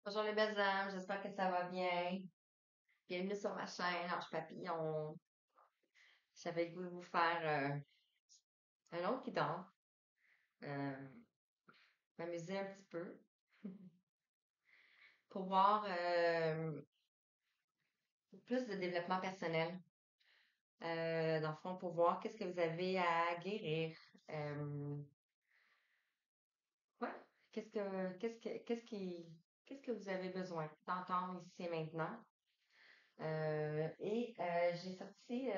Bonjour les belles âmes, j'espère que ça va bien. Bienvenue sur ma chaîne Ange Papillon. J'avais le goût de vous faire un autre guidon, euh, m'amuser un petit peu pour voir plus de développement personnel. Dans le fond, pour voir qu'est-ce que vous avez à guérir. Euh, ouais, qu'est-ce que vous avez besoin d'entendre ici et maintenant. J'ai sorti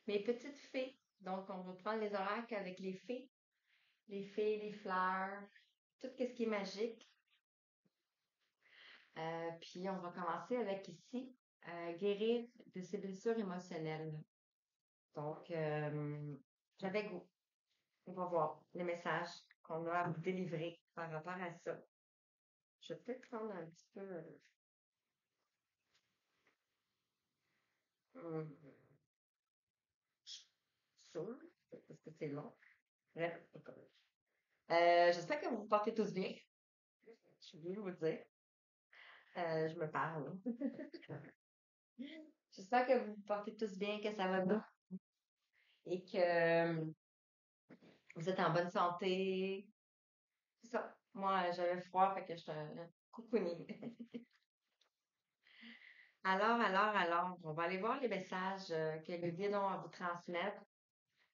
mes petites fées. Donc, on va prendre les oracles avec les fées, les fleurs, tout ce qui est magique. Puis, on va commencer avec ici, guérir de ses blessures émotionnelles. Donc, j'avais goût. On va voir les messages qu'on a à vous délivrer par rapport à ça. Je vais peut-être prendre un petit peu ça, parce que c'est long. Bref, j'espère que vous vous portez tous bien. Je suis venue vous dire. Je me parle. J'espère que vous vous portez tous bien, que ça va bien et que vous êtes en bonne santé. C'est ça. Moi, j'avais froid, fait que je suis coucouning. Alors, on va aller voir les messages que les guides ont à vous transmettre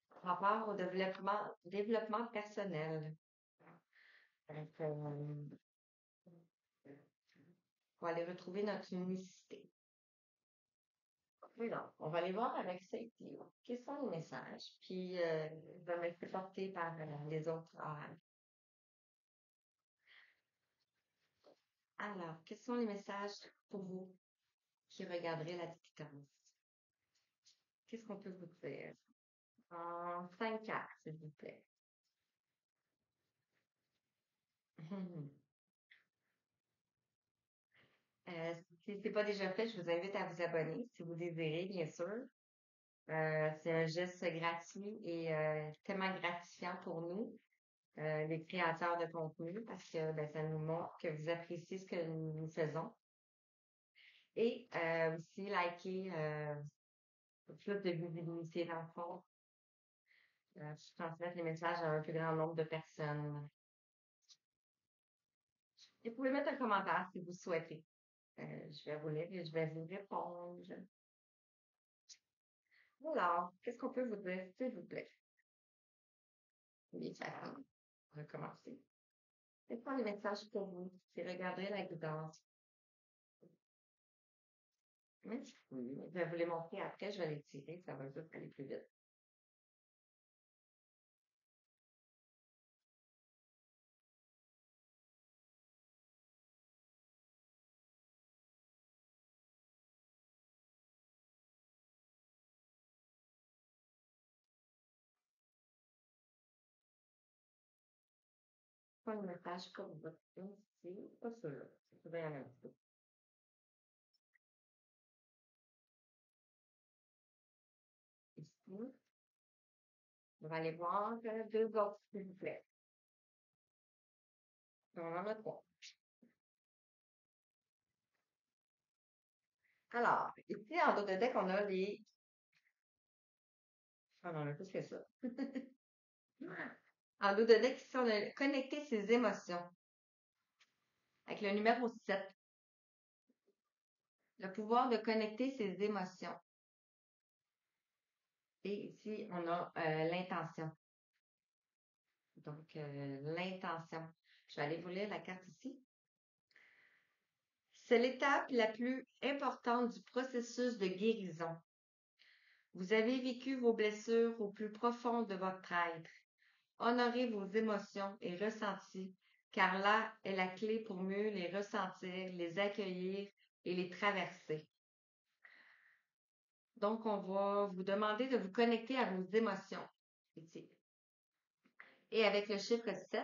par rapport au développement personnel. Donc, on va aller retrouver notre unicité. Oui, non, on va aller voir avec ça ici. Quels sont les messages? Puis, je vais m'être portée par les autres. Alors, quels sont les messages pour vous qui regarderez la distance? Qu'est-ce qu'on peut vous dire? En 5 cartes, s'il vous plaît. Si ce n'est pas déjà fait, je vous invite à vous abonner si vous désirez, bien sûr. C'est un geste gratuit et tellement gratifiant pour nous, les créateurs de contenu, parce que ben, ça nous montre que vous appréciez ce que nous faisons. Et aussi liker pour plus de visibilité dans le fond. Transmettre les messages à un plus grand nombre de personnes. Et vous pouvez mettre un commentaire si vous souhaitez. Je vais vous lire et je vais vous répondre. Alors, qu'est-ce qu'on peut vous dire, s'il vous plaît? Les femmes, on va commencer. Quels sont les messages pour vous qui regarderez la guidance? Merci. Je vais vous les montrer après, je vais les tirer, ça va juste aller plus vite. Pas le message pour vous ici, pas sûr. Je vais y aller un petit peu. Ici, on va aller voir deux autres, s'il vous plaît. On en a trois. Alors, ici, en dos de deck, on a les... Ah non, on a plus que ça. En dos de deck, ici, on a connecté ses émotions avec le numéro 7. Le pouvoir de connecter ses émotions. Et ici, on a l'intention. Donc, l'intention. Je vais aller vous lire la carte ici. C'est l'étape la plus importante du processus de guérison. Vous avez vécu vos blessures au plus profond de votre être. Honorez vos émotions et ressentis, car là est la clé pour mieux les ressentir, les accueillir et les traverser. Donc, on va vous demander de vous connecter à vos émotions. Ici. Et avec le chiffre 7,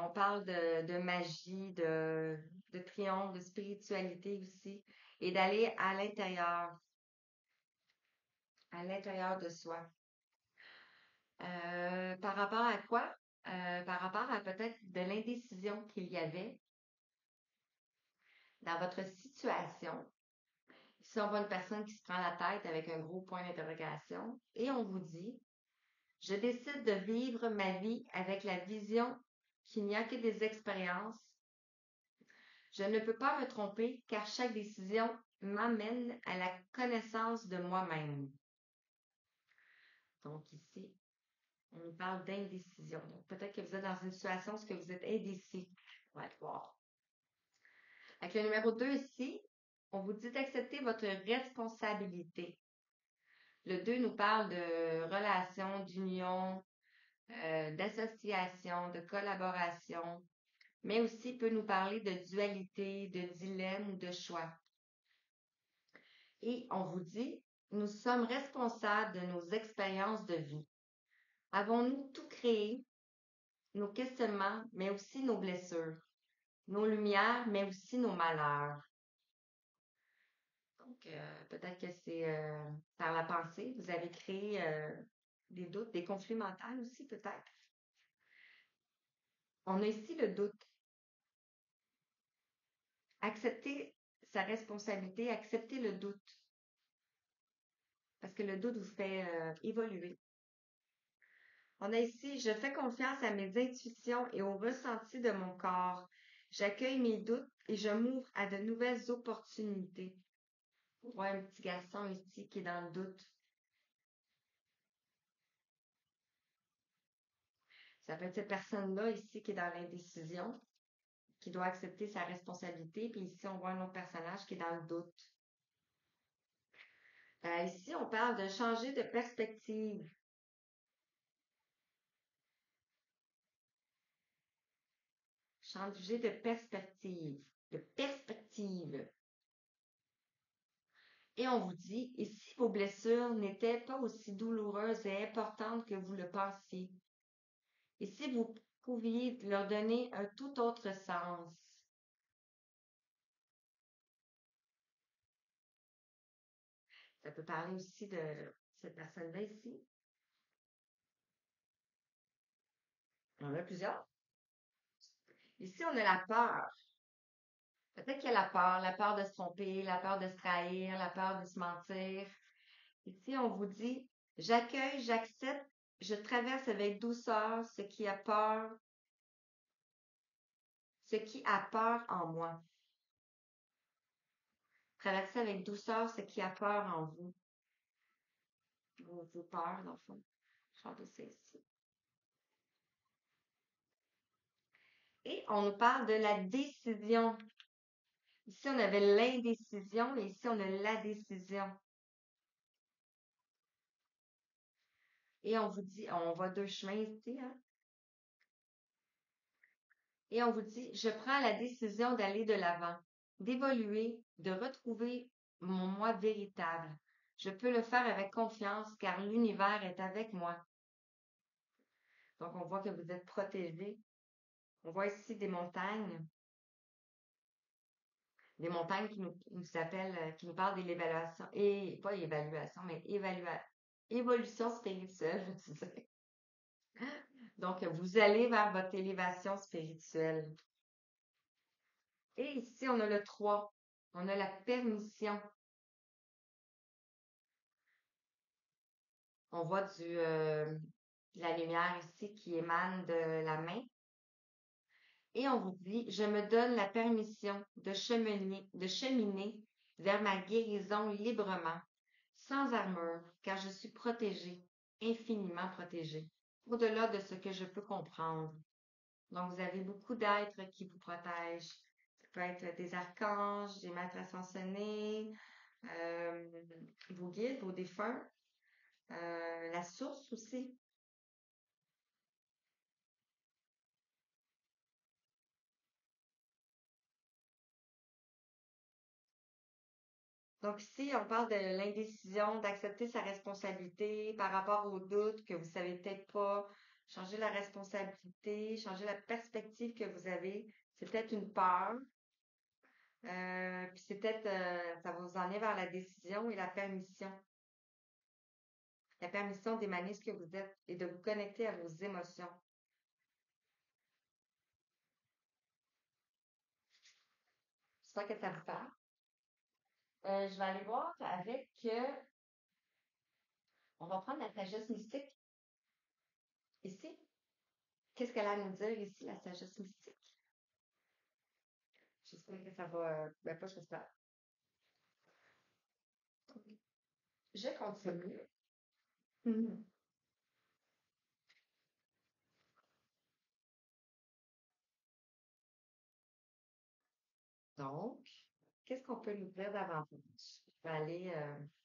on parle de magie, de triomphe, de spiritualité aussi, et d'aller à l'intérieur de soi. Par rapport à quoi? Par rapport à peut-être de l'indécision qu'il y avait Dans votre situation, ici on voit une personne qui se prend la tête avec un gros point d'interrogation et on vous dit, je décide de vivre ma vie avec la vision qu'il n'y a que des expériences. Je ne peux pas me tromper car chaque décision m'amène à la connaissance de moi-même. Donc ici, on nous parle d'indécision. Donc peut-être que vous êtes dans une situation où vous êtes indécis. On va le voir. Avec le numéro 2 ici, on vous dit d'accepter votre responsabilité. Le 2 nous parle de relations, d'union, d'association, de collaboration, mais aussi peut nous parler de dualité, de dilemme ou de choix. Et on vous dit, nous sommes responsables de nos expériences de vie. Avons-nous tout créé, nos questionnements, mais aussi nos blessures, nos lumières, mais aussi nos malheurs? Donc, peut-être que c'est par la pensée, vous avez créé des doutes, des conflits mentaux aussi, peut-être. On a ici le doute. Accepter sa responsabilité, accepter le doute. Parce que le doute vous fait évoluer. On a ici, je fais confiance à mes intuitions et aux ressentis de mon corps. J'accueille mes doutes et je m'ouvre à de nouvelles opportunités. On voit un petit garçon ici qui est dans le doute. Ça peut être cette personne-là ici qui est dans l'indécision, qui doit accepter sa responsabilité. Puis ici, on voit un autre personnage qui est dans le doute. Ici, on parle de changer de perspective. Changer de perspective. De perspective. Et on vous dit, et si vos blessures n'étaient pas aussi douloureuses et importantes que vous le pensiez? Et si vous pouviez leur donner un tout autre sens? Ça peut parler aussi de cette personne-là ici. On en a plusieurs. Ici, on a la peur. Peut-être qu'il y a la peur de se tromper, la peur de se trahir, la peur de se mentir. Ici, on vous dit, j'accueille, j'accepte, je traverse avec douceur ce qui a peur en moi. Traversez avec douceur ce qui a peur en vous. Vos peurs, dans le fond. Chantez ça ici. Et on nous parle de la décision. Ici, on avait l'indécision et ici, on a la décision. Et on vous dit, on voit deux chemins ici, hein? Et on vous dit, je prends la décision d'aller de l'avant, d'évoluer, de retrouver mon moi véritable. Je peux le faire avec confiance car l'univers est avec moi. Donc, on voit que vous êtes protégé. On voit ici des montagnes qui nous appellent, qui nous parlent de l'évaluation, et pas évaluation, mais évolution spirituelle, je dirais. Donc, vous allez vers votre élévation spirituelle. Et ici, on a le 3. On a la permission. On voit de la lumière ici qui émane de la main. Et on vous dit, je me donne la permission de cheminer vers ma guérison librement, sans armure, car je suis protégée, infiniment protégée, au-delà de ce que je peux comprendre. Donc, vous avez beaucoup d'êtres qui vous protègent. Ça peut être des archanges, des maîtres ascensionnés, vos guides, vos défunts, la source aussi. Donc ici, on parle de l'indécision, d'accepter sa responsabilité par rapport aux doutes que vous savez peut-être pas, changer la responsabilité, changer la perspective que vous avez. C'est peut-être une peur, puis c'est peut-être, ça va vous emmener vers la décision et la permission. La permission d'émaner ce que vous êtes et de vous connecter à vos émotions. J'espère que ça vous parle. Je vais aller voir avec, on va prendre la sagesse mystique ici. Qu'est-ce qu'elle a à nous dire ici, la sagesse mystique? J'espère que ça va, ben pas j'espère. Je continue. Mhm. Donc, qu'est-ce qu'on peut nous dire davantage? Je vais aller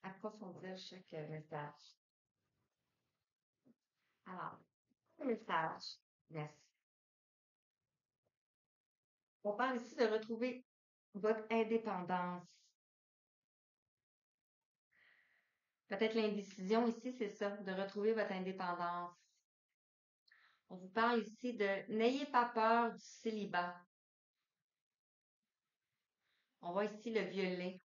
approfondir chaque message. Alors, le message. Yes. On parle ici de retrouver votre indépendance. Peut-être l'indécision ici, c'est ça, de retrouver votre indépendance. On vous parle ici de n'ayez pas peur du célibat. On voit ici le violet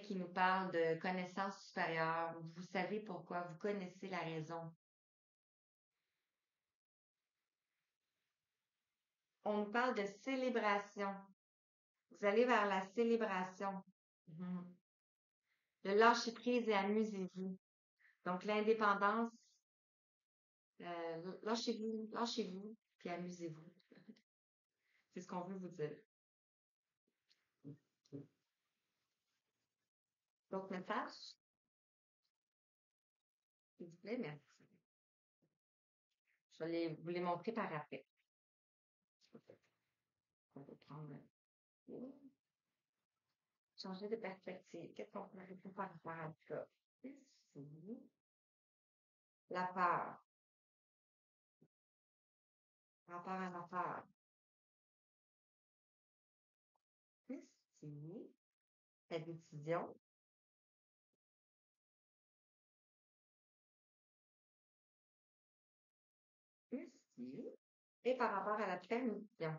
qui nous parle de connaissance supérieure. Vous savez pourquoi, vous connaissez la raison. On nous parle de célébration. Vous allez vers la célébration. Mhm. Le lâcher prise et amusez-vous. Donc l'indépendance, lâchez-vous, puis amusez-vous. C'est ce qu'on veut vous dire. Donc message, s'il vous plaît, merci. Je vais vous les montrer par après. On va prendre changer de perspective. Qu'est-ce qu'on peut faire par rapport à ça? Ici, la peur. Par rapport à la peur. Ici, la décision. Ici, et par rapport à la permission.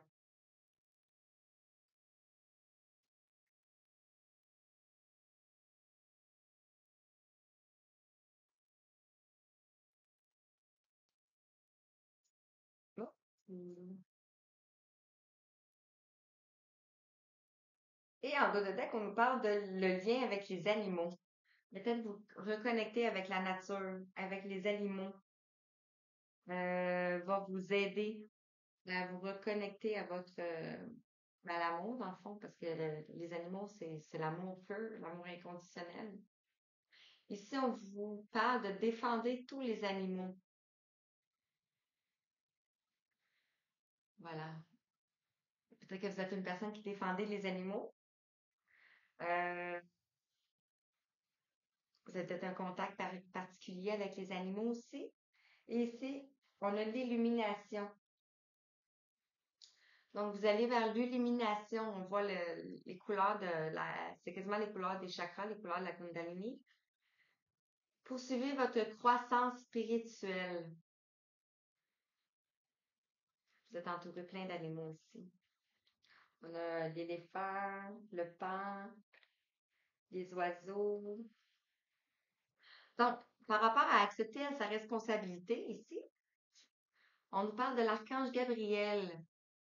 Oh. Et en dos de deck, on nous parle de le lien avec les animaux. Peut-être vous reconnecter avec la nature, avec les animaux, va vous aider à vous reconnecter à votre à l'amour, dans le fond, parce que les animaux, c'est l'amour pur, l'amour inconditionnel. Ici, on vous parle de défendre tous les animaux. Voilà. Peut-être que vous êtes une personne qui défendait les animaux. Euh, vous avez peut-être un contact particulier avec les animaux aussi. Et ici, on a l'illumination. Donc, vous allez vers l'illumination. On voit les couleurs c'est quasiment les couleurs des chakras, les couleurs de la Kundalini. Poursuivez votre croissance spirituelle. Vous êtes entouré plein d'animaux aussi. On a l'éléphant, le pan, les oiseaux. Donc, par rapport à accepter sa responsabilité ici, on nous parle de l'archange Gabriel,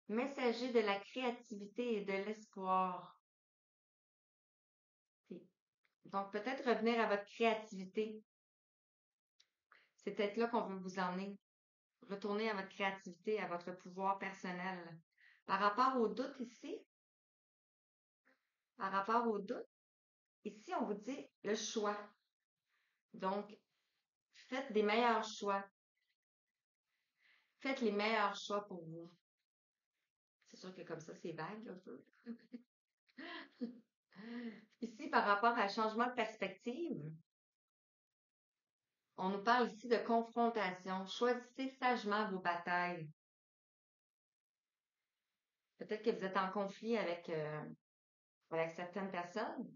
messager de la créativité et de l'espoir. Donc, peut-être revenir à votre créativité. C'est peut-être là qu'on veut vous emmener. Retourner à votre créativité, à votre pouvoir personnel. Par rapport au doute ici, par rapport au doute, ici, on vous dit le choix. Donc, faites des meilleurs choix. Faites les meilleurs choix pour vous. C'est sûr que comme ça, c'est vague un peu. Ici, par rapport à changement de perspective, on nous parle ici de confrontation. Choisissez sagement vos batailles. Peut-être que vous êtes en conflit avec certaines personnes.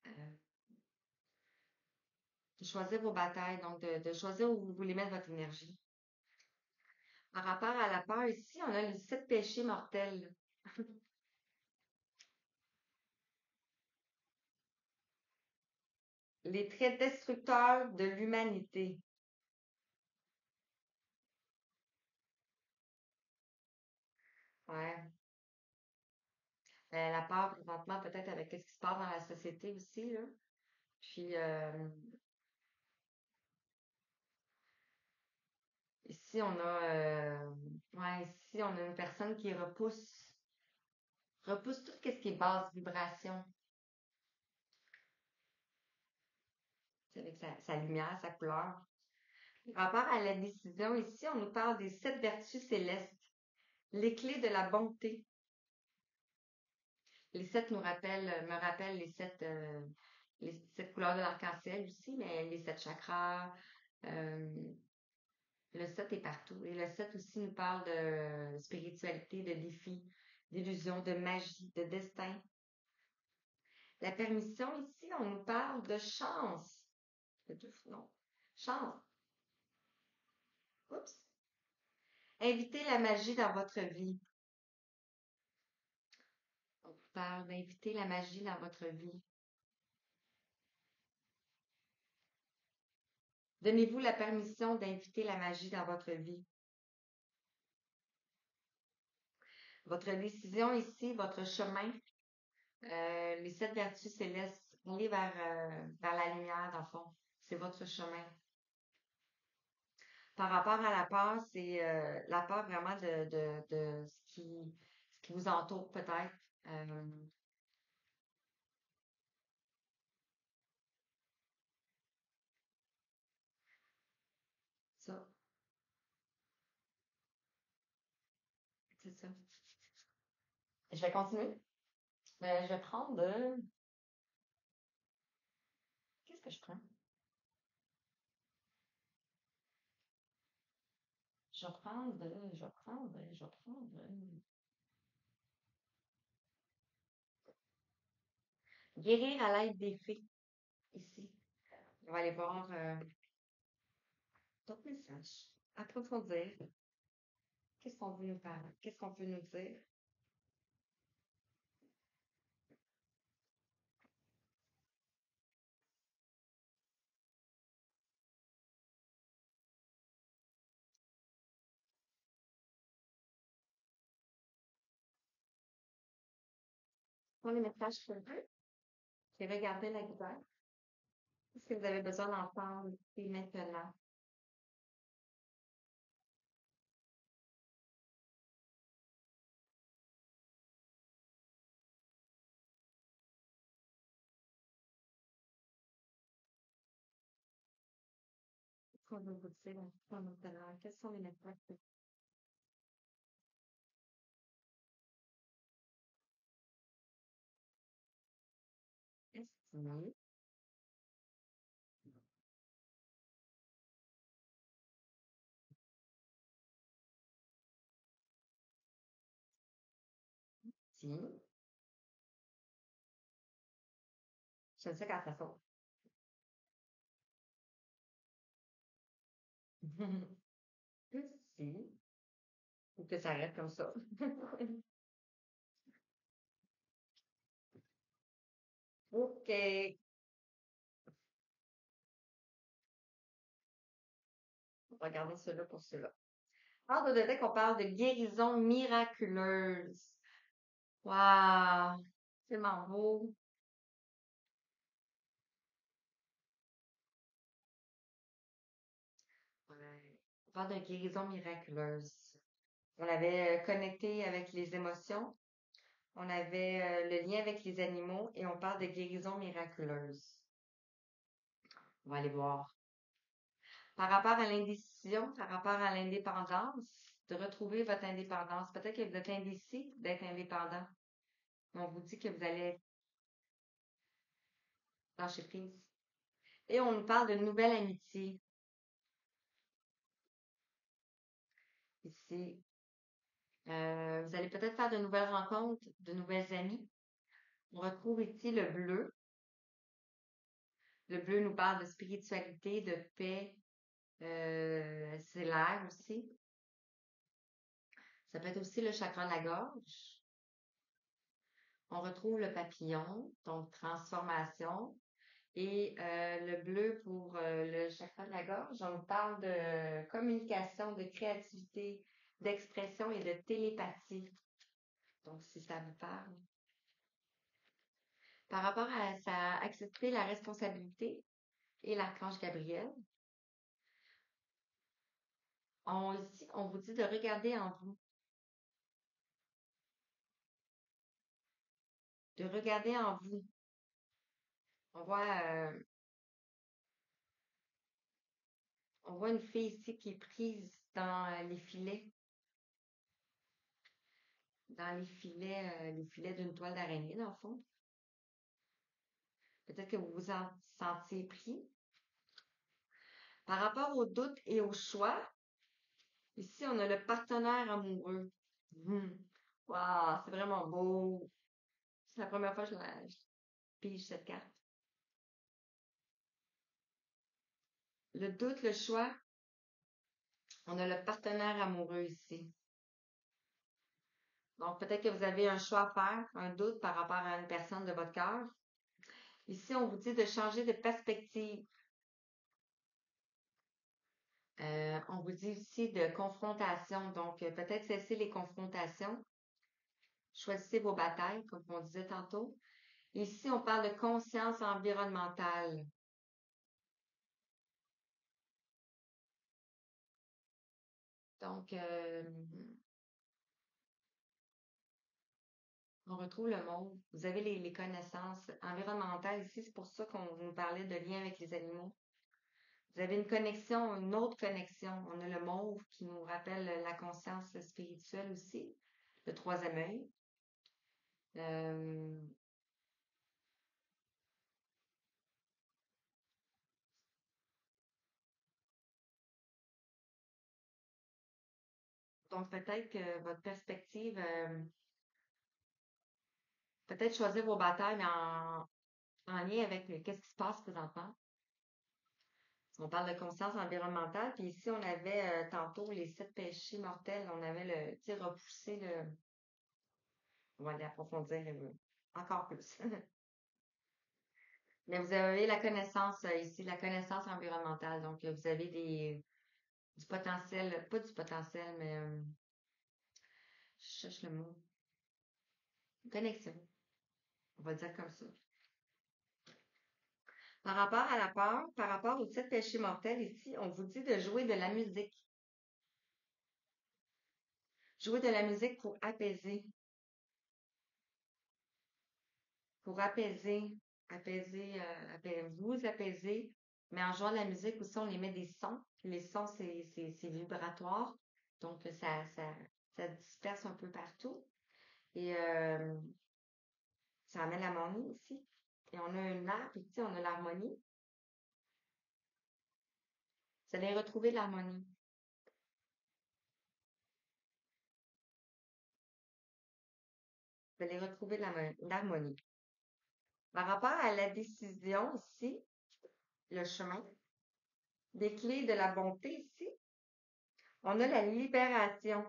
Euh, de choisir vos batailles, donc de choisir où vous voulez mettre votre énergie. Par rapport à la peur, ici, on a les 7 péchés mortels. Les traits destructeurs de l'humanité. Ouais. La peur présentement, peut-être avec ce qui se passe dans la société aussi, là. Puis ici, ici, on a une personne qui repousse tout ce qui est basse vibration, tu sais, avec sa lumière, sa couleur. Par rapport à la décision, ici, on nous parle des 7 vertus célestes, les clés de la bonté. Les sept me rappellent les 7 couleurs de l'arc-en-ciel aussi, mais les 7 chakras. euh, le 7 est partout. Et le 7 aussi nous parle de spiritualité, de défi, d'illusion, de magie, de destin. La permission ici, on nous parle de chance. Non. Chance. Oups. Invitez la magie dans votre vie. On vous parle d'inviter la magie dans votre vie. Donnez-vous la permission d'inviter la magie dans votre vie. Votre décision ici, votre chemin, les 7 vertus célestes, allez vers la lumière, dans le fond. C'est votre chemin. Par rapport à la peur, c'est la peur vraiment de ce qui vous entoure peut-être. Euh, ça, c'est ça. Je vais continuer. Je vais prendre de... Qu'est-ce que je prends? Je vais prendre... Guérir à l'aide des fées, ici. On va aller voir d'autres messages. Approfondir. Qu'est-ce qu'on veut nous parler? Qu'est-ce qu'on veut nous dire? Pour les messages pour vous, j'ai regardé la guitare. Qu'est-ce que vous avez besoin d'entendre ici maintenant? Qu'est-ce qu'on veut vous dire maintenant? Quels sont les messages pour vous? Estimer, si. J'aime ça quand ça saute. Si. Ou que ça reste comme ça. OK. On va regarder cela pour cela. Alors, de qu'on parle de guérison miraculeuse. Wow! Tellement beau. Ouais. On parle de guérison miraculeuse. On avait connecté avec les émotions. On avait le lien avec les animaux et on parle de guérison miraculeuse. On va aller voir. Par rapport à l'indécision, par rapport à l'indépendance, de retrouver votre indépendance. Peut-être que vous êtes indécis d'être indépendant. On vous dit que vous allez lâcher prise. Et on nous parle de nouvelle amitié ici. Vous allez peut-être faire de nouvelles rencontres, de nouvelles amies. On retrouve ici le bleu. Le bleu nous parle de spiritualité, de paix. C'est l'air aussi. Ça peut être aussi le chakra de la gorge. On retrouve le papillon, donc transformation. Et le bleu pour le chakra de la gorge, on parle de communication, de créativité, d'expression et de télépathie. Donc, si ça vous parle. Par rapport à ça, accepter la responsabilité et l'archange Gabriel, ici, on vous dit de regarder en vous, de regarder en vous. On voit, euh, on voit une fille ici qui est prise dans les filets d'une toile d'araignée, dans le fond. Peut-être que vous vous en sentiez pris. Par rapport au doute et au choix, ici, on a le partenaire amoureux. Mhm. Wow, c'est vraiment beau. C'est la première fois que je pige cette carte. Le doute, le choix, on a le partenaire amoureux ici. Donc, peut-être que vous avez un choix à faire, un doute par rapport à une personne de votre cœur. Ici, on vous dit de changer de perspective. On vous dit aussi de confrontation. Donc, peut-être cesser les confrontations. Choisissez vos batailles, comme on disait tantôt. Ici, on parle de conscience environnementale. Donc, on retrouve le monde. Vous avez les connaissances environnementales ici. C'est pour ça qu'on vous parlait de lien avec les animaux. Vous avez une connexion, une autre connexion. On a le mauve qui nous rappelle la conscience spirituelle aussi, le troisième œil. Euh, donc peut-être que votre perspective, peut-être choisir vos batailles en lien avec qu'est-ce qui se passe présentement. On parle de conscience environnementale, puis ici on avait tantôt les 7 péchés mortels, on avait le, tu sais, repoussé le, on va aller approfondir encore plus. Mais vous avez la connaissance ici, la connaissance environnementale. Donc, vous avez du potentiel, pas du potentiel, mais je cherche le mot. Connexion, on va dire comme ça. Par rapport à la peur, par rapport aux 7 péchés mortels, ici, on vous dit de jouer de la musique. Jouer de la musique pour vous apaiser. Mais en jouant de la musique aussi, on émet des sons. Les sons, c'est vibratoire. Donc, ça disperse un peu partout. Et ça amène l'harmonie ici. Et on a une harpe ici, on a l'harmonie. Vous allez retrouver l'harmonie. Vous allez retrouver l'harmonie. Par rapport à la décision ici, le chemin, des clés de la bonté ici, on a la libération.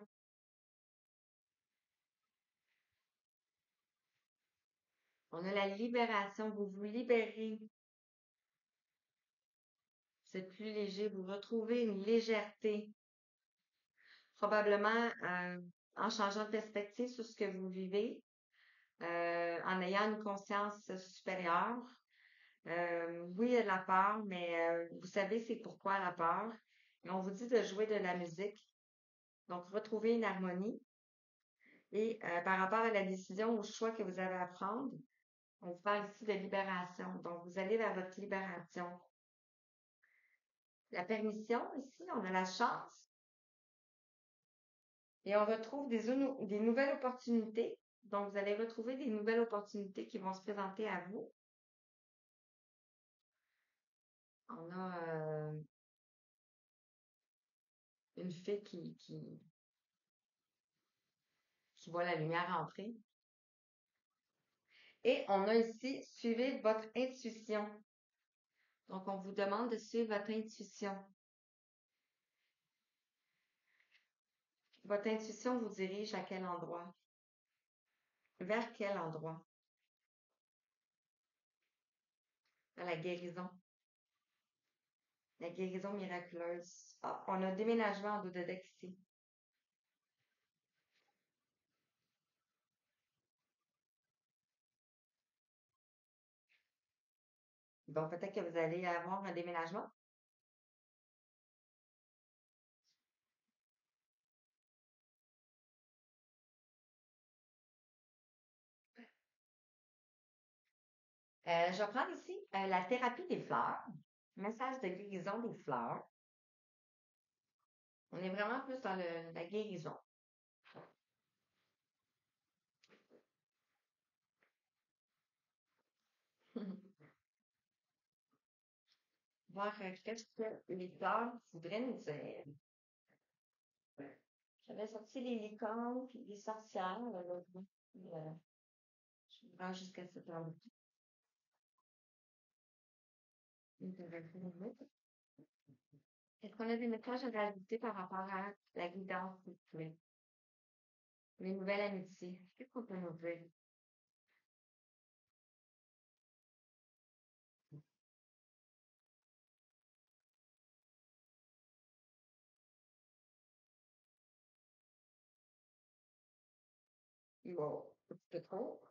On a la libération. Vous vous libérez. Vous êtes plus léger. Vous retrouvez une légèreté. Probablement en changeant de perspective sur ce que vous vivez, en ayant une conscience supérieure. Oui, il y a de la peur, mais vous savez c'est pourquoi la peur. Et on vous dit de jouer de la musique. Donc, retrouver une harmonie. Et par rapport à la décision, au choix que vous avez à prendre, on vous parle ici de libération. Donc, vous allez vers votre libération. La permission, ici, on a la chance. Et on retrouve des nouvelles opportunités. Donc, vous allez retrouver des nouvelles opportunités qui vont se présenter à vous. On a une fille qui voit la lumière entrer. Et on a ici, suivez votre intuition. Donc, on vous demande de suivre votre intuition. Votre intuition vous dirige à quel endroit? Vers quel endroit? À la guérison miraculeuse. Ah, on a un déménagement en dos de deck ici. Bon, peut-être que vous allez avoir un déménagement. Je vais prendre ici la thérapie des fleurs, message de guérison des fleurs. On est vraiment plus dans la guérison. Voir qu'est-ce que les fleurs voudraient nous dire. J'avais sorti les licornes puis les sorcières. Je me rends jusqu'à cette heure. Est-ce qu'on a des messages à rajouter par rapport à la guidance, s'il vous plaît? Les nouvelles amitiés. Qu'est-ce qu'on peut nous dire? Bon, un petit peu trop.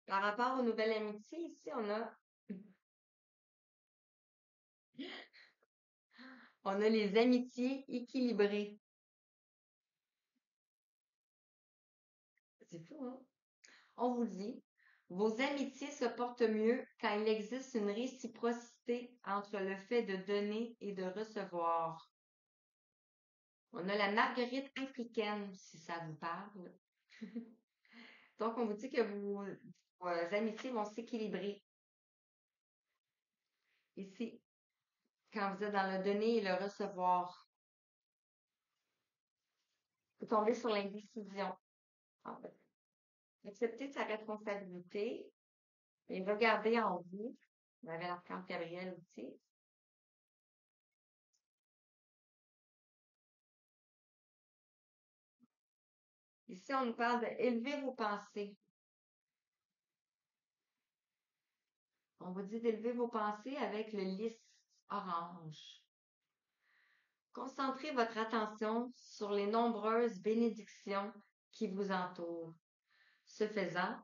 Par rapport aux nouvelles amitiés, ici, on a les amitiés équilibrées. C'est fou, hein? On vous dit, vos amitiés se portent mieux quand il existe une réciprocité entre le fait de donner et de recevoir. On a la marguerite africaine, si ça vous parle. Donc, on vous dit que vos amitiés vont s'équilibrer ici, quand vous êtes dans le donner et le recevoir. Vous tombez sur l'indécision. En fait. Accepter sa responsabilité et regarder en vous. Vous avez l'archange Gabriel aussi. Ici, on nous parle d'élever vos pensées. On vous dit d'élever vos pensées avec le lys orange. Concentrez votre attention sur les nombreuses bénédictions qui vous entourent. Ce faisant,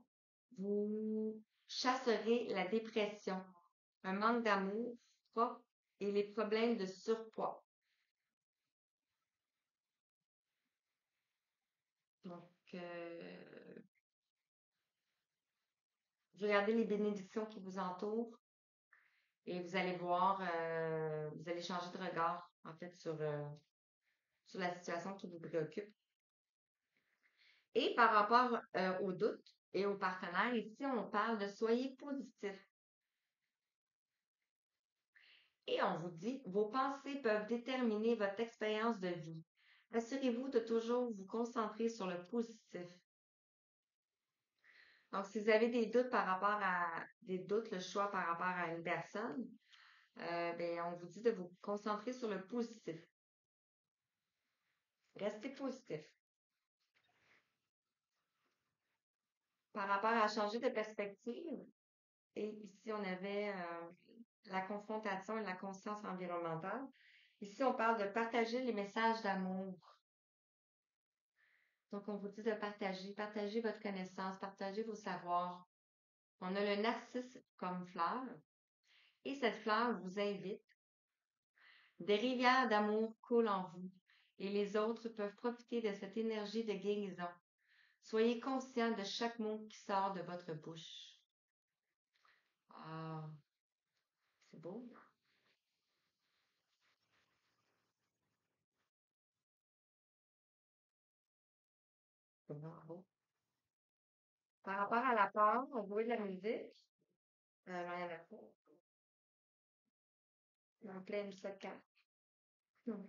vous chasserez la dépression, un manque d'amour propre et les problèmes de surpoids. Donc, vous regardez les bénédictions qui vous entourent et vous allez voir, vous allez changer de regard, en fait, sur la situation qui vous préoccupe. Et par rapport aux doutes et aux partenaires, ici, on parle de soyez positif. Et on vous dit, vos pensées peuvent déterminer votre expérience de vie. Assurez-vous de toujours vous concentrer sur le positif. Donc, si vous avez des doutes par rapport à des doutes, le choix par rapport à une personne, ben, on vous dit de vous concentrer sur le positif. Restez positif. Par rapport à changer de perspective, et ici on avait la confrontation et la conscience environnementale. Ici, on parle de partager les messages d'amour. Donc, on vous dit de partager votre connaissance, partager vos savoirs. On a le narcisse comme fleur, et cette fleur vous invite. Des rivières d'amour coulent en vous, et les autres peuvent profiter de cette énergie de guérison. Soyez conscient de chaque mot qui sort de votre bouche. Ah, c'est beau. C'est vraiment beau. Par rapport à la peur, on jouait de la musique. J'en avais pas. En pleine seca. Non.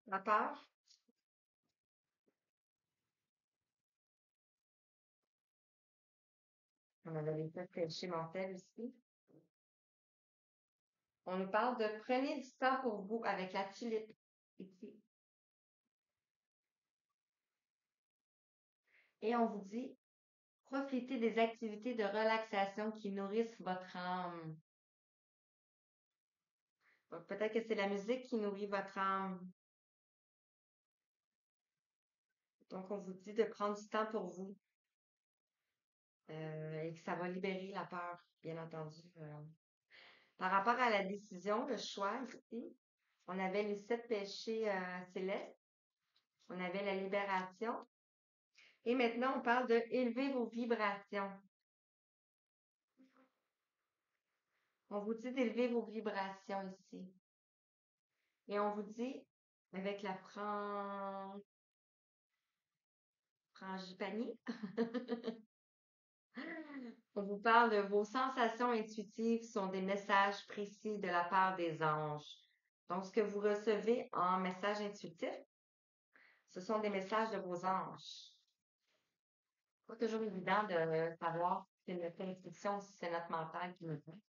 La peur, on avait les fait chez Montel aussi. On nous parle de prenez du temps pour vous avec la tulipe ici. Et on vous dit, profitez des activités de relaxation qui nourrissent votre âme. Donc, peut-être que c'est la musique qui nourrit votre âme. Donc, on vous dit de prendre du temps pour vous et que ça va libérer la peur, bien entendu. Par rapport à la décision, le choix ici, on avait les 7 péchés célestes, on avait la libération. Et maintenant, on parle de élever vos vibrations. On vous dit d'élever vos vibrations ici. Et on vous dit, avec la frangipanie, on vous parle de vos sensations intuitives sont des messages précis de la part des anges. Donc, ce que vous recevez en message intuitif, ce sont des messages de vos anges. Pas toujours évident de savoir si c'est notre intuition ou si c'est notre mental qui nous dit.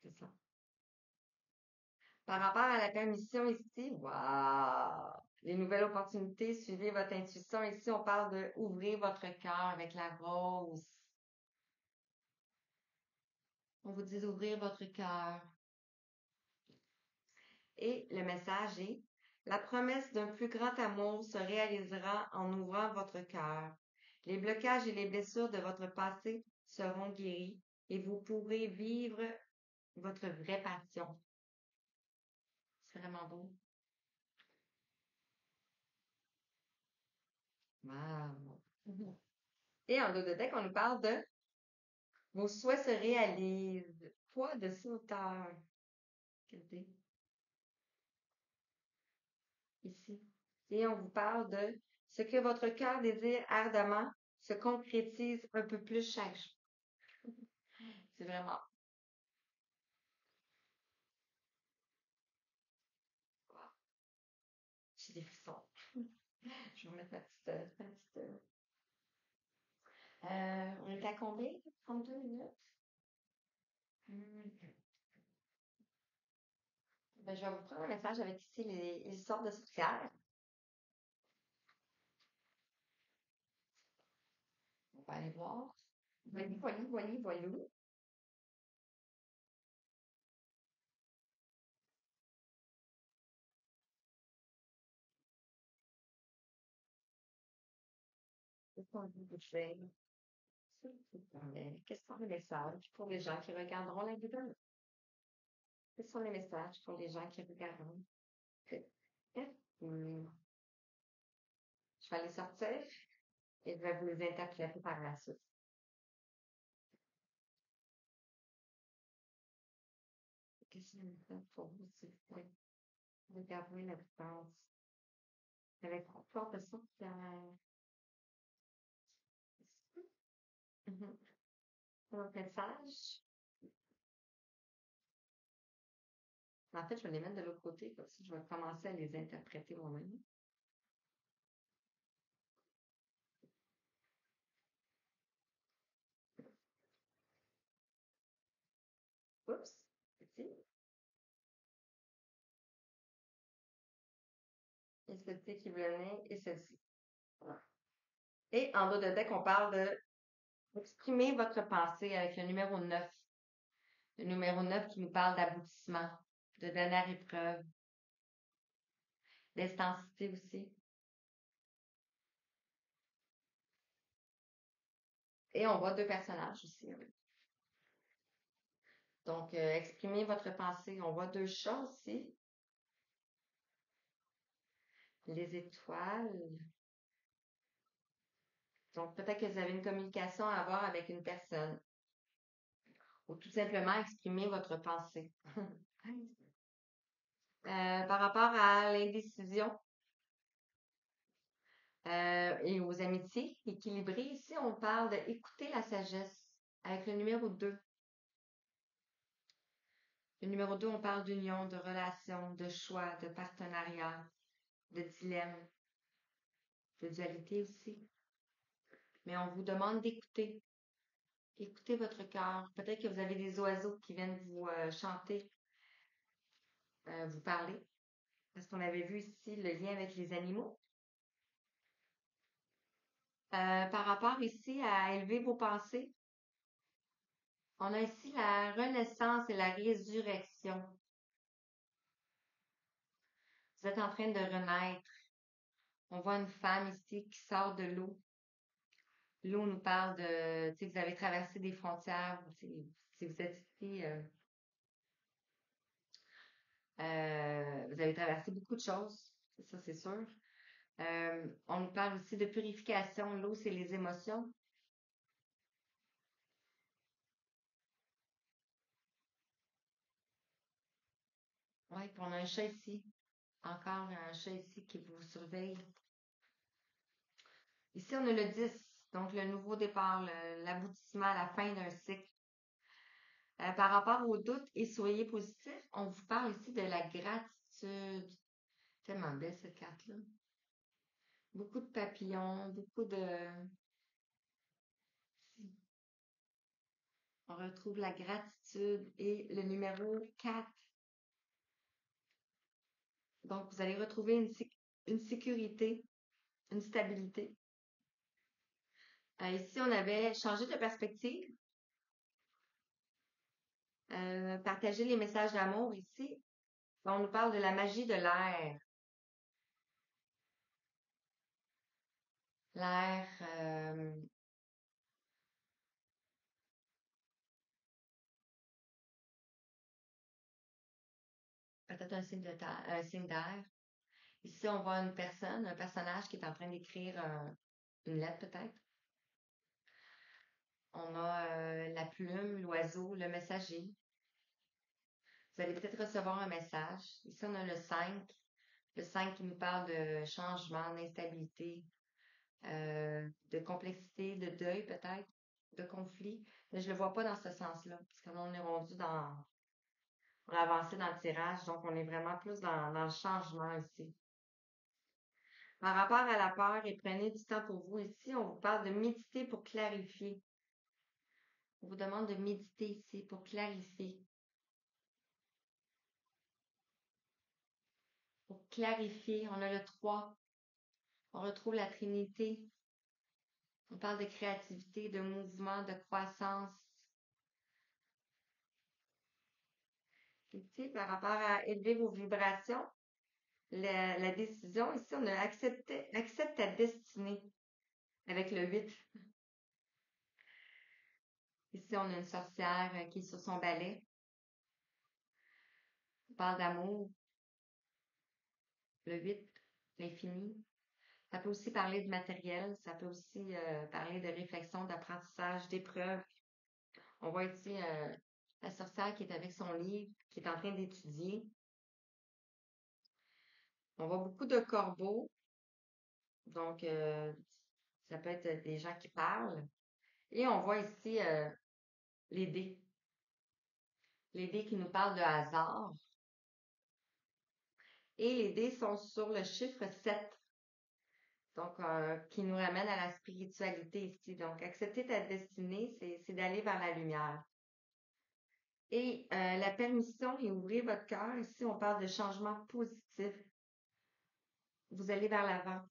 C'est ça. Par rapport à la permission ici, waouh! Les nouvelles opportunités, suivez votre intuition. Ici, on parle de ouvrir votre cœur avec la rose. On vous dit d'ouvrir votre cœur. Et le message est, la promesse d'un plus grand amour se réalisera en ouvrant votre cœur. Les blocages et les blessures de votre passé seront guéris et vous pourrez vivre votre vraie passion. C'est vraiment beau. Wow. Et en dos de deck, on nous parle de vos souhaits se réalisent. Poids de 6 hauteurs. Regardez. Ici. Et on vous parle de ce que votre cœur désire ardemment se concrétise un peu plus chaque jour. C'est vraiment. Wow. J'ai des frissons. Je vais remettre ma petite. On est à combien? 32 minutes? Hmm. Ben, je vais vous prendre un message avec ici les sortes de sorcières. On va aller voir. Voyez, voyez, voyez, voyez. Qu'est-ce qu'on dit de faire? Quels sont les messages pour les gens qui regarderont la vidéo? Quels sont les messages pour les gens qui regarderont? Hmm. Je vais les sortir et je vais vous les interpréter par la suite. Qu'est-ce que c'est pour vous, s'il vous plaît? Regardez la différence. Avec trop fort de ça, un message. En fait, je vais les mettre de l'autre côté, comme ça, je vais commencer à les interpréter moi-même. Oups, ici. Et celle-ci qui venait et celle-ci. Voilà. Et en bas de deck, on parle de exprimer votre pensée avec le numéro 9. Le numéro 9 qui nous parle d'aboutissement, de dernière épreuve, d'intensité aussi. Et on voit 2 personnages aussi. Donc, exprimez votre pensée. On voit 2 chats aussi. Les étoiles. Donc, peut-être que vous avez une communication à avoir avec une personne. Ou tout simplement exprimer votre pensée. Par rapport à l'indécision et aux amitiés équilibrées, ici, on parle d'écouter la sagesse avec le numéro 2. Le numéro 2, on parle d'union, de relation, de choix, de partenariat, de dilemme, de dualité aussi. Mais on vous demande d'écouter. Écoutez votre cœur. Peut-être que vous avez des oiseaux qui viennent vous chanter, vous parler. Parce qu'on avait vu ici le lien avec les animaux. Par rapport ici à élever vos pensées, On a ici la renaissance et la résurrection. Vous êtes en train de renaître. On voit une femme ici qui sort de l'eau. L'eau nous parle de, tu sais, vous avez traversé des frontières. Si vous êtes ici, vous avez traversé beaucoup de choses. Ça, c'est sûr. On nous parle aussi de purification. L'eau, c'est les émotions. Oui, puis on a un chat ici. Encore un chat ici qui vous surveille. Ici, on a le 10, donc le nouveau départ, l'aboutissement, la fin d'un cycle. Par rapport au doute et soyez positif, on vous parle ici de la gratitude. Tellement belle cette carte-là. Beaucoup de papillons, beaucoup de... On retrouve la gratitude et le numéro 4. Donc, vous allez retrouver une sécurité, une stabilité. Ici, on avait changé de perspective, partagé les messages d'amour ici. On nous parle de la magie de l'air. L'air, peut-être un signe de terre, un signe d'air. Ici, on voit une personne, un personnage qui est en train d'écrire une lettre peut-être. On a la plume, l'oiseau, le messager. Vous allez peut-être recevoir un message. Ici, on a le 5. Le 5 qui nous parle de changement, d'instabilité, de complexité, de deuil peut-être, de conflit. Mais je le vois pas dans ce sens-là, parce que là, on est rendu dans, on a avancé dans le tirage, donc on est vraiment plus dans le changement ici. Par rapport à la peur, et prenez du temps pour vous ici, on vous parle de méditer pour clarifier. On vous demande de méditer ici pour clarifier. Pour clarifier, on a le 3. On retrouve la Trinité. On parle de créativité, de mouvement, de croissance. Ici, par rapport à élever vos vibrations, la décision, ici, on a accepte ta destinée avec le 8. Ici, on a une sorcière qui est sur son balai. On parle d'amour, le 8, l'infini. Ça peut aussi parler de matériel, ça peut aussi parler de réflexion, d'apprentissage, d'épreuves. On voit ici la sorcière qui est avec son livre, qui est en train d'étudier. On voit beaucoup de corbeaux, donc ça peut être des gens qui parlent. Et on voit ici les dés. Les dés qui nous parlent de hasard. Et les dés sont sur le chiffre 7. Donc, qui nous ramène à la spiritualité ici. Donc, accepter ta destinée, c'est d'aller vers la lumière. Et la permission et ouvrir votre cœur. Ici, on parle de changement positif. Vous allez vers l'avant.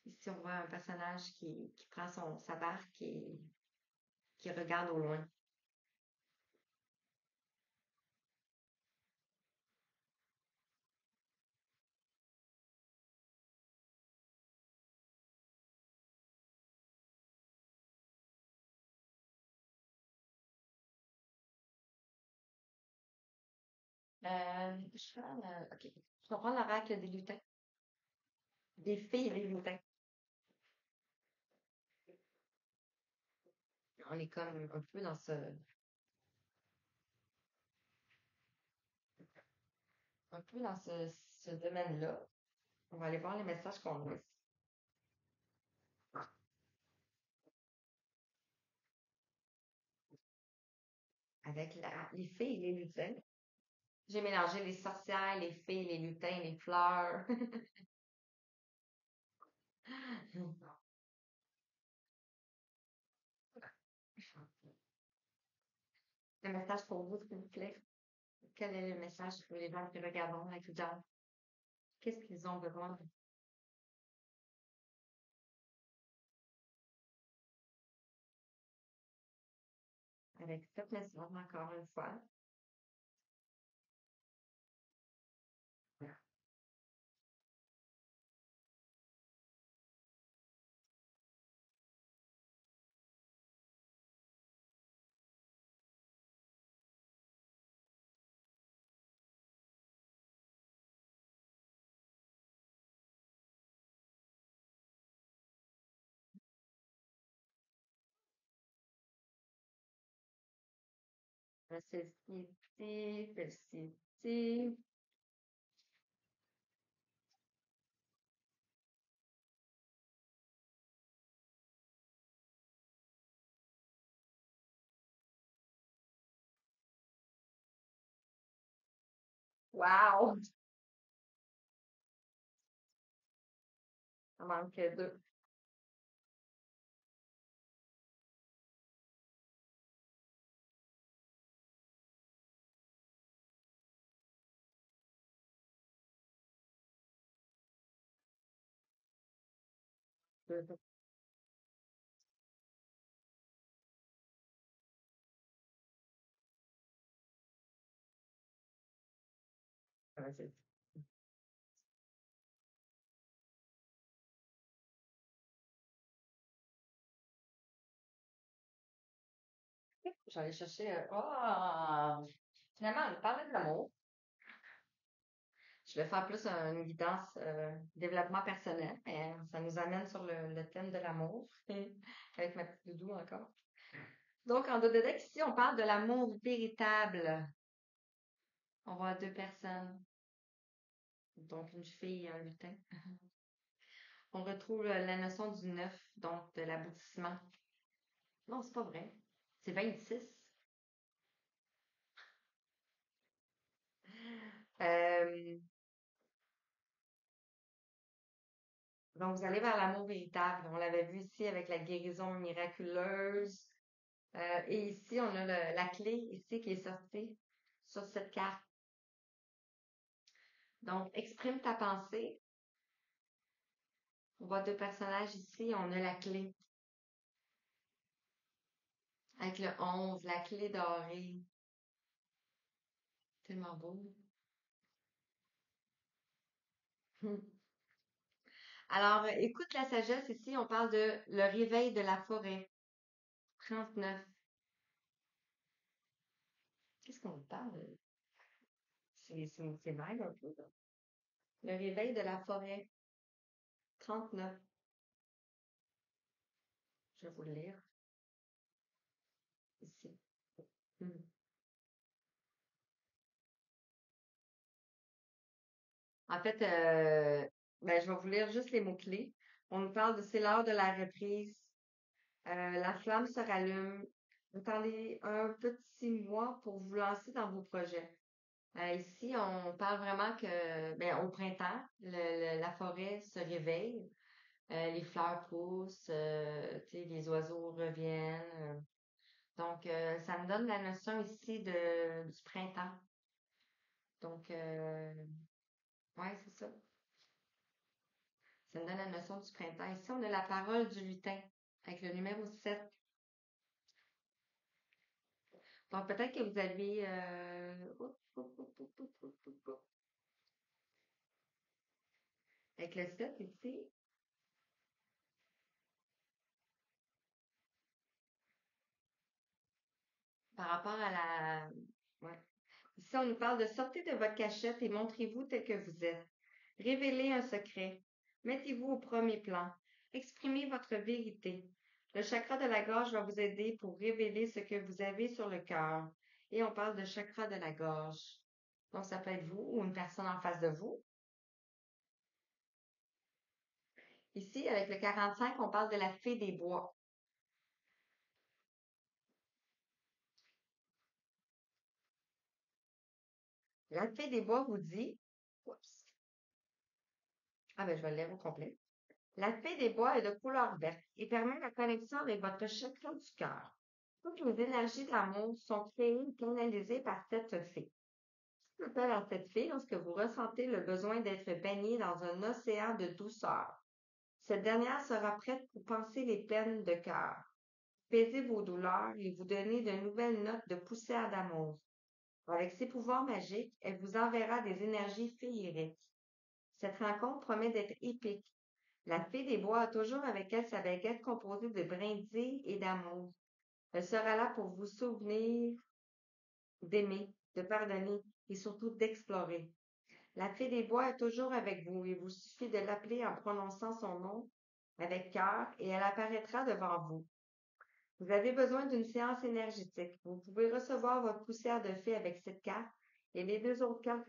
Ici, on voit un personnage qui prend sa barque et qui regarde au loin. OK. Je vais prendre l'oracle des lutins. Des filles et des lutins. On est comme un peu dans ce domaine-là. On va aller voir les messages qu'on a. Avec les fées et les lutins. J'ai mélangé les sorcières, les fées, les lutins, les fleurs. Un message pour vous, s'il vous plaît. Quel est le message pour les gens qui regardent avec Jean? Qu'est-ce qu'ils ont besoin? avec cette message encore une fois. Félicité, félicité. Wow! Il en manque deux. Deux. Vas-y. J'allais chercher. Finalement, on parlait de l'amour. Je vais faire plus une guidance développement personnel, mais ça nous amène sur le thème de l'amour, avec ma petite doudou encore. Donc, en Dodedex, ici, on parle de l'amour véritable. On voit deux personnes, donc une fille et un lutin. On retrouve la notion du neuf, donc de l'aboutissement. Non, c'est pas vrai. C'est 26. Euh, donc, vous allez vers l'amour véritable. On l'avait vu ici avec la guérison miraculeuse. Et ici, on a la clé ici qui est sortie sur cette carte. Donc, exprime ta pensée. On voit deux personnages ici. On a la clé avec le 11, la clé dorée. Tellement beau. Alors, écoute la sagesse ici. On parle de le réveil de la forêt. 39. Qu'est-ce qu'on parle? C'est vague un peu, là. Le réveil de la forêt. 39. Je vais vous le lire ici. Hmm. En fait, ben, je vais vous lire juste les mots-clés. On nous parle de c'est l'heure de la reprise. La flamme se rallume. Attendez un petit mois pour vous lancer dans vos projets. Ici, on parle vraiment que, ben, au printemps, la forêt se réveille, les fleurs poussent, tu sais, les oiseaux reviennent. Donc, ça me donne la notion ici du printemps. Donc, ouais, c'est ça. Ça me donne la notion du printemps. Ici, on a la parole du lutin avec le numéro 7. Donc, peut-être que vous avez avec le 7 ici, par rapport à la... Ouais. Ici, on nous parle de sortez de votre cachette et montrez-vous tel que vous êtes. Révélez un secret. Mettez-vous au premier plan. Exprimez votre vérité. Le chakra de la gorge va vous aider pour révéler ce que vous avez sur le cœur. Et on parle de chakra de la gorge. Donc, ça peut être vous ou une personne en face de vous. Ici, avec le 45, on parle de la fée des bois. La fée des bois vous dit, oups, ah ben je vais le lire au complet. La fée des bois est de couleur verte et permet la connexion avec votre chakra du cœur. Toutes les énergies d'amour sont créées et canalisées par cette fée. Ce qui appelle à cette fée lorsque vous ressentez le besoin d'être baigné dans un océan de douceur. Cette dernière sera prête pour penser les peines de cœur. apaiser vos douleurs et vous donner de nouvelles notes de poussière d'amour. Avec ses pouvoirs magiques, elle vous enverra des énergies féeriques. Cette rencontre promet d'être épique. La fée des bois a toujours avec elle sa baguette composée de brindilles et d'amour. Elle sera là pour vous souvenir d'aimer, de pardonner et surtout d'explorer. La fée des bois est toujours avec vous. Il vous suffit de l'appeler en prononçant son nom avec cœur et elle apparaîtra devant vous. Vous avez besoin d'une séance énergétique. Vous pouvez recevoir votre poussière de fée avec cette carte et les deux autres cartes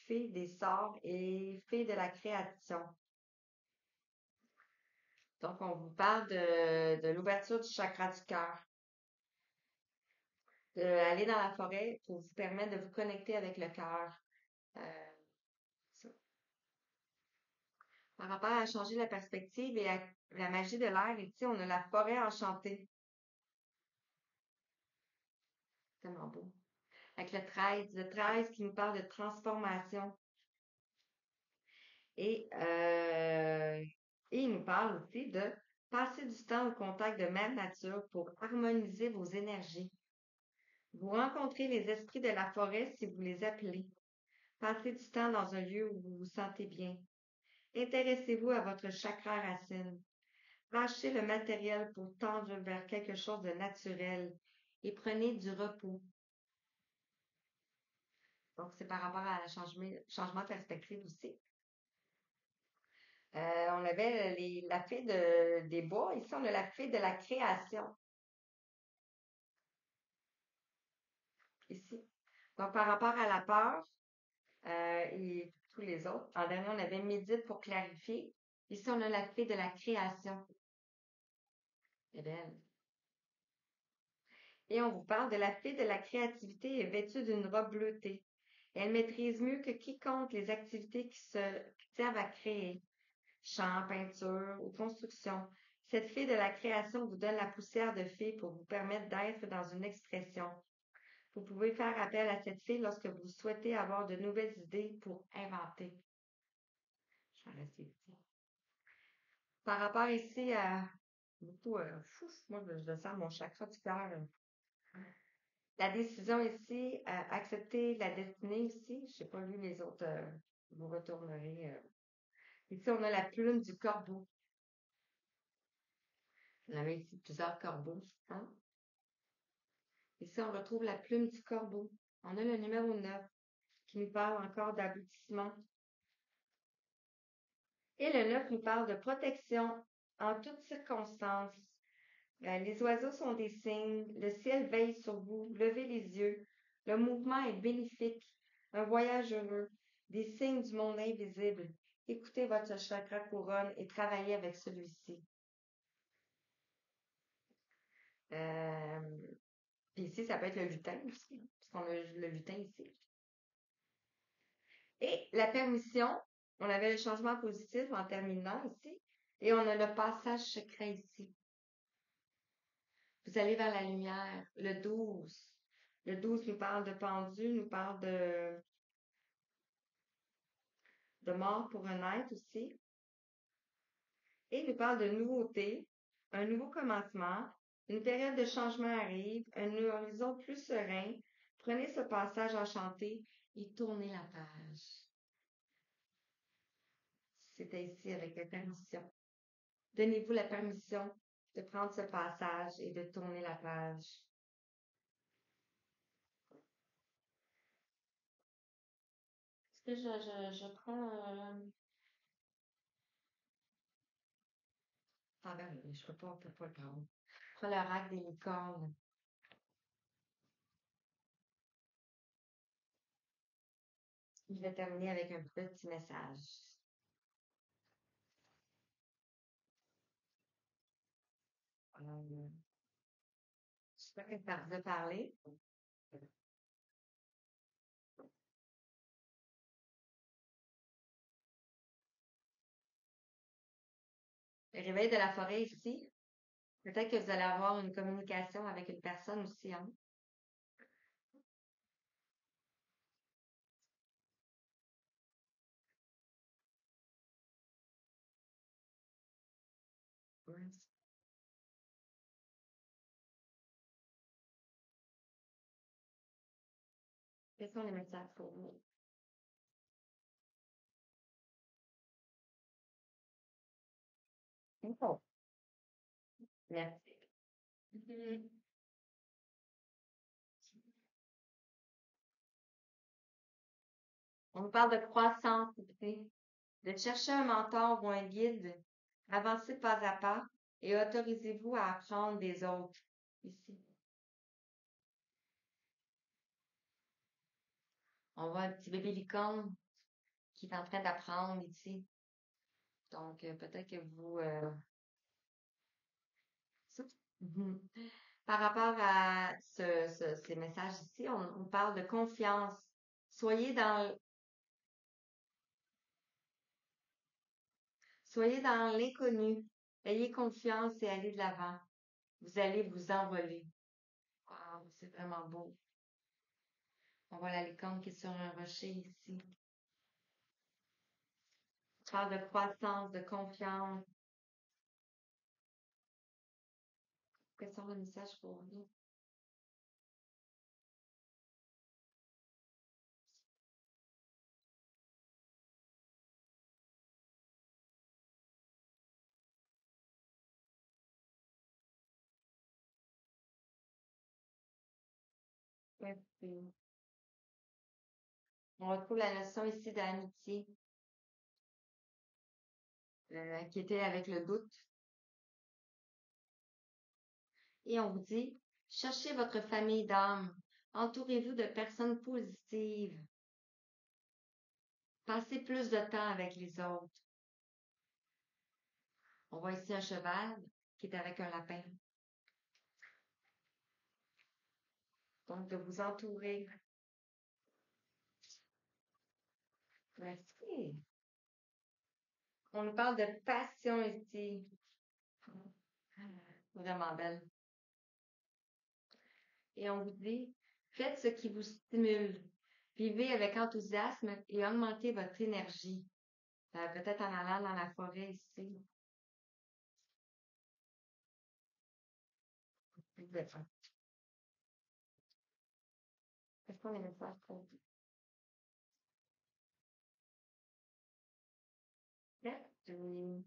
fée des sorts et fée de la création. Donc, on vous parle de l'ouverture du chakra du cœur, d'aller dans la forêt pour vous permettre de vous connecter avec le cœur. Euh, ça. Par rapport à changer la perspective et à la magie de l'air, ici, on a la forêt enchantée. Tellement beau. Avec le 13 qui nous parle de transformation. Et, euh, et il nous parle aussi de passer du temps au contact de Mère Nature pour harmoniser vos énergies. Vous rencontrez les esprits de la forêt si vous les appelez. Passez du temps dans un lieu où vous vous sentez bien. Intéressez-vous à votre chakra racine. Lâchez le matériel pour tendre vers quelque chose de naturel et prenez du repos. Donc, c'est par rapport à un changement de perspective aussi. On avait la fée des bois. Ici, on a la fée de la création. Ici. Donc, par rapport à la peur et tous les autres. En dernier, on avait médite pour clarifier. Ici, on a la fée de la création. C'est belle. Et on vous parle de la fée de la créativité est vêtue d'une robe bleutée. Elle maîtrise mieux que quiconque les activités qui servent à créer. Chant, peinture ou construction. Cette fée de la création vous donne la poussière de fée pour vous permettre d'être dans une expression. Vous pouvez faire appel à cette fée lorsque vous souhaitez avoir de nouvelles idées pour inventer. Je vais rester ici. Par rapport ici à beaucoup, moi je sens mon chakra du cœur. La décision ici, accepter la destinée ici. Je n'ai pas lu les autres, vous retournerez. Ici, on a la plume du corbeau. On avait ici plusieurs corbeaux. Hein? Ici, on retrouve la plume du corbeau. On a le numéro 9 qui nous parle encore d'aboutissement. Et le 9 nous parle de protection en toutes circonstances. Les oiseaux sont des signes, le ciel veille sur vous, levez les yeux, le mouvement est bénéfique, un voyage heureux, des signes du monde invisible. Écoutez votre chakra couronne et travaillez avec celui-ci. Euh, Puis ici, ça peut être le lutin aussi, parce qu'on a le lutin ici. Et la permission, on avait le changement positif en terminant ici, et on a le passage secret ici. Vous allez vers la lumière, le 12. Le 12 nous parle de pendu, nous parle de mort pour un être aussi. Et il nous parle de nouveauté, un nouveau commencement, une période de changement arrive, un horizon plus serein. Prenez ce passage enchanté et tournez la page. C'était ici avec la permission. Donnez-vous la permission de prendre ce passage et de tourner la page. Est-ce que je prends... Ah ben oui, je peux pas, on peut pas le prendre. Je prends le rack des licornes. Je vais terminer avec un petit message. Euh, je sais pas quelle part de parler. Le réveil de la forêt ici. Peut-être que vous allez avoir une communication avec une personne aussi, hein. Ouais. Quels sont les messages pour vous? Oh, merci. Mhm. On nous parle de croissance ici, de chercher un mentor ou un guide, avancez pas à pas et autorisez-vous à apprendre des autres ici. On voit un petit bébé licorne qui est en train d'apprendre ici. Donc, peut-être que vous... ça. Mhm. Par rapport à ces messages ici, on parle de confiance. Soyez dans, soyez dans l'inconnu. Ayez confiance et allez de l'avant. Vous allez vous envoler. Wow, c'est vraiment beau. On voit la licorne qui est sur un rocher ici. On parle de croissance, de confiance. Quels sont les messages pour vous? Merci. On retrouve la notion ici d'amitié, qui était avec le doute. Et on vous dit, cherchez votre famille d'âme. Entourez-vous de personnes positives. Passez plus de temps avec les autres. On voit ici un cheval qui est avec un lapin. Donc, de vous entourer. Merci. On nous parle de passion ici. Vraiment belle. Et on vous dit, faites ce qui vous stimule. Vivez avec enthousiasme et augmentez votre énergie. Peut-être en allant dans la forêt ici. Vous pouvez faire. Quels sont les messages pour vous? Merci.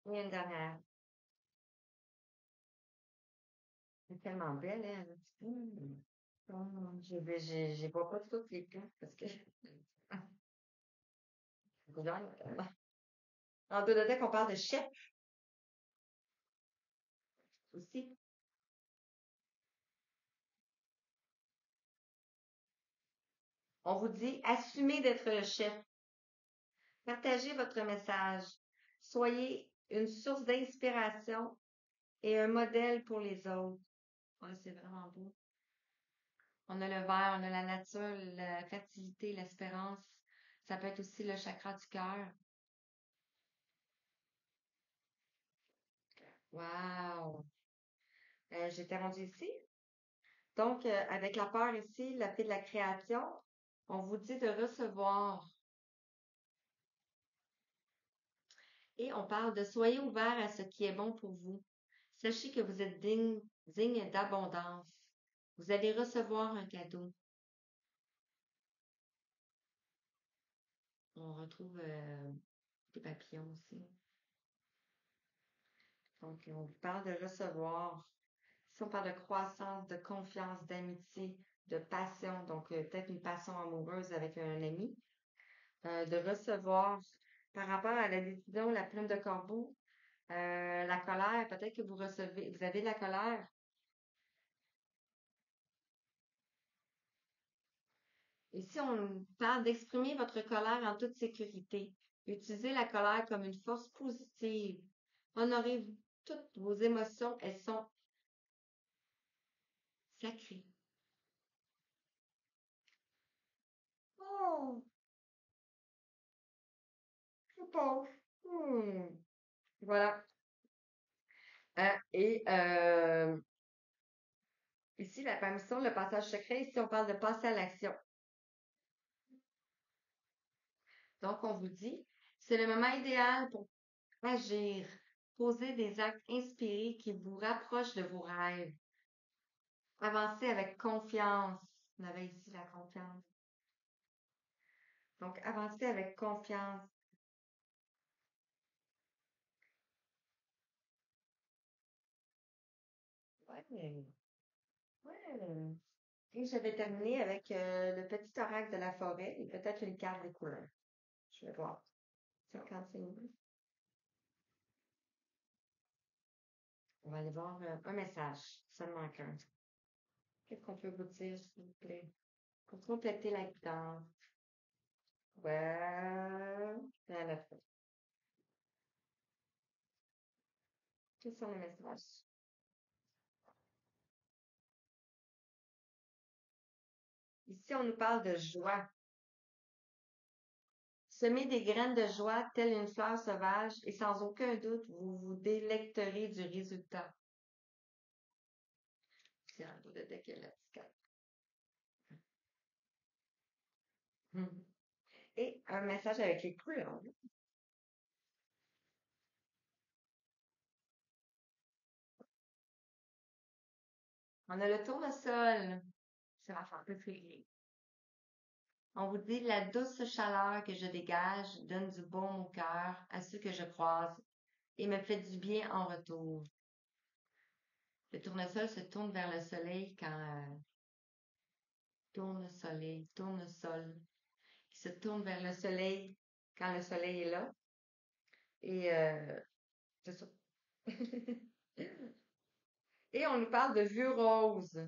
Et une dernière. C'est tellement belle, elle. J'ai pas toutes les cartes parce que en bibliothèque, on parle de chef aussi. On vous dit assumez d'être le chef. Partagez votre message. Soyez une source d'inspiration et un modèle pour les autres. Ouais, c'est vraiment beau. On a le vert, on a la nature, la fertilité, l'espérance. Ça peut être aussi le chakra du cœur. Wow! J'étais rendue ici. Donc, avec la peur ici, la paix de la création, on vous dit de recevoir. Et on parle de soyez ouvert à ce qui est bon pour vous. Sachez que vous êtes digne d'abondance. Vous allez recevoir un cadeau. On retrouve des papillons aussi. Donc, on vous parle de recevoir. Si on parle de croissance, de confiance, d'amitié, de passion, donc peut-être une passion amoureuse avec un ami, de recevoir par rapport à la décision, la plume de corbeau, la colère, peut-être que vous avez de la colère. Ici, on parle d'exprimer votre colère en toute sécurité. Utilisez la colère comme une force positive. Honorez toutes vos émotions, elles sont sacrées. Oh, je pense. Hmm. Voilà. Et ici, la permission, le passage secret, ici, on parle de passer à l'action. Donc, on vous dit, c'est le moment idéal pour agir, Posez des actes inspirés qui vous rapprochent de vos rêves. Avancez avec confiance. On avait ici la confiance. Donc, avancez avec confiance. Ouais, ouais. Et je vais terminer avec le petit oracle de la forêt et peut-être une carte des couleurs. Je vais voir. 55. On va aller voir un message, seulement qu'un. Qu'est-ce qu'on peut vous dire, s'il vous plaît? Pour compléter la guidance. Ouais. À la fin. Quels sont les messages? Ici, on nous parle de joie. Semez des graines de joie telle une fleur sauvage et sans aucun doute, vous vous délecterez du résultat. C'est un bout de deck et la petite carte. Et un message avec les couleurs. On a le tournesol. C'est ma femme préférée. On vous dit la douce chaleur que je dégage donne du baume au cœur à ceux que je croise et me fait du bien en retour. Le tournesol se tourne vers le soleil quand tourne soleil, tournesol, qui se tourne vers le soleil quand le soleil est là. Et c'est ça. Et on nous parle de vieux roses.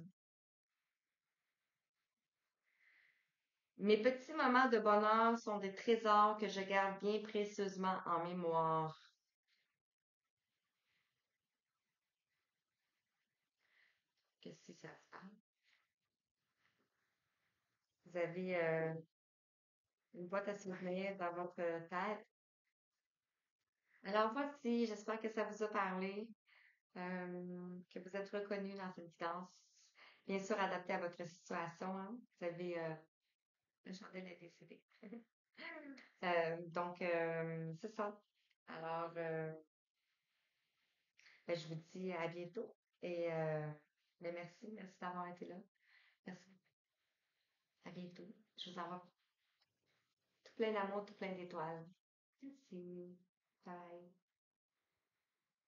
Mes petits moments de bonheur sont des trésors que je garde bien précieusement en mémoire. Qu'est-ce que ça fait? Vous avez une boîte à souvenirs dans votre tête. Alors voici, j'espère que ça vous a parlé, que vous êtes reconnu dans cette guidance. Bien sûr, adapté à votre situation, hein. Vous avez le chandelle est décédé. Donc, c'est ça. Alors, ben, je vous dis à bientôt et ben, merci d'avoir été là. Merci. À bientôt. Je vous envoie tout plein d'amour, tout plein d'étoiles. Merci. Bye.